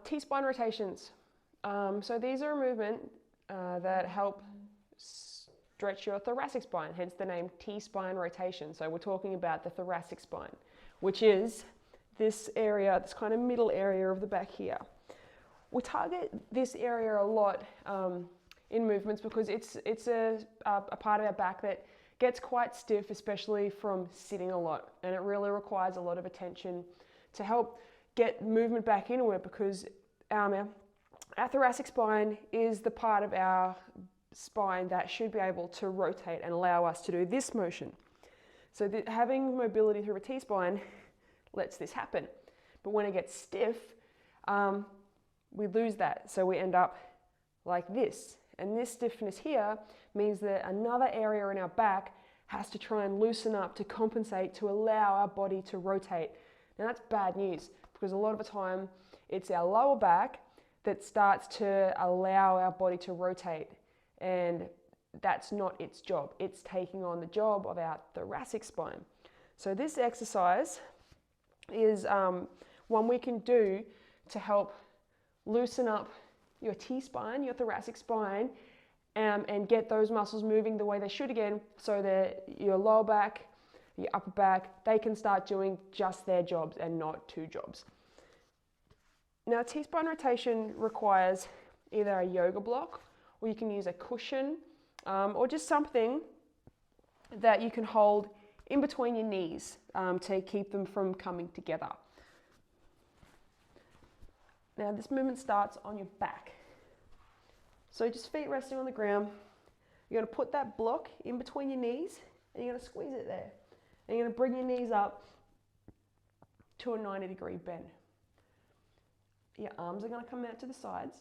T-spine rotations. So these are a movement that help stretch your thoracic spine, hence the name T-spine rotation. So we're talking about the thoracic spine, which is this area, this kind of middle area of the back here. We target this area a lot in movements because it's a part of our back that gets quite stiff, especially from sitting a lot, and it really requires a lot of attention to help get movement back into it, because our thoracic spine is the part of our spine that should be able to rotate and allow us to do this motion. So having mobility through a T-spine lets this happen. But when it gets stiff, we lose that. So we end up like this. And this stiffness here means that another area in our back has to try and loosen up to compensate, to allow our body to rotate. Now that's bad news, because a lot of the time it's our lower back that starts to allow our body to rotate, and that's not its job. It's taking on the job of our thoracic spine. So this exercise is one we can do to help loosen up your T-spine, your thoracic spine, and get those muscles moving the way they should again, so that your lower back, your upper back, they can start doing just their jobs and not two jobs. Now, T-spine rotation requires either a yoga block, or you can use a cushion, or just something that you can hold in between your knees to keep them from coming together. Now, this movement starts on your back. So just feet resting on the ground. You're going to put that block in between your knees, and you're going to squeeze it there. And you're going to bring your knees up to a 90-degree bend. Your arms are going to come out to the sides.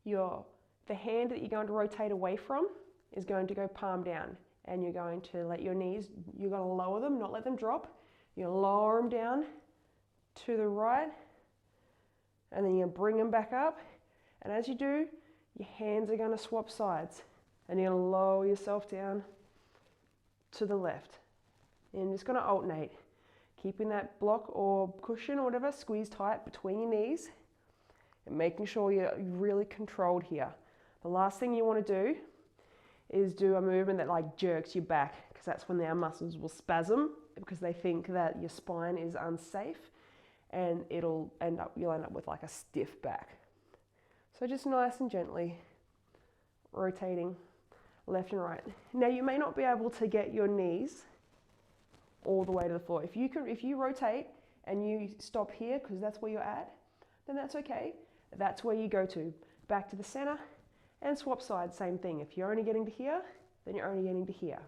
The hand that you're going to rotate away from is going to go palm down, and you're going to let your knees, you're going to lower them, not let them drop. You're going to lower them down to the right, and then you're going to bring them back up. And as you do, your hands are going to swap sides, and you're going to lower yourself down to the left. And you're just going to alternate, keeping that block or cushion or whatever squeezed tight between your knees, and making sure you're really controlled here. The last thing you want to do is do a movement that like jerks you back, because that's when our muscles will spasm, because they think that your spine is unsafe, and you'll end up with like a stiff back. So just nice and gently rotating left and right. Now, you may not be able to get your knees all the way to the floor. If you rotate and you stop here because that's where you're at, then that's okay. That's where you go to, back to the center, and swap sides, same thing. If you're only getting to here, then you're only getting to here.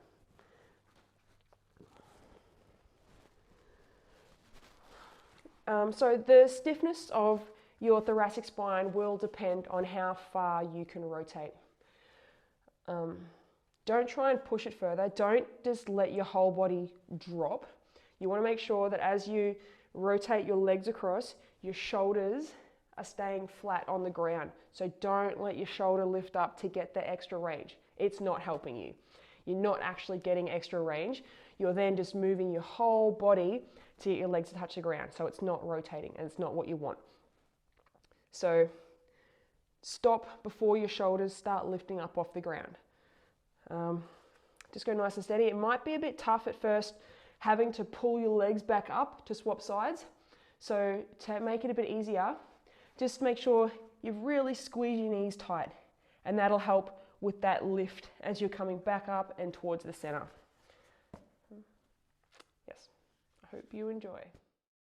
So the stiffness of your thoracic spine will depend on how far you can rotate. Don't try and push it further. Don't just let your whole body drop. You want to make sure that as you rotate your legs across, your shoulders are staying flat on the ground. So don't let your shoulder lift up to get the extra range. It's not helping you. You're not actually getting extra range. You're then just moving your whole body to get your legs to touch the ground. So it's not rotating, and it's not what you want. So stop before your shoulders start lifting up off the ground. Just go nice and steady. It might be a bit tough at first having to pull your legs back up to swap sides. So to make it a bit easier, just make sure you really squeeze your knees tight, and that'll help with that lift as you're coming back up and towards the center. Yes, I hope you enjoy.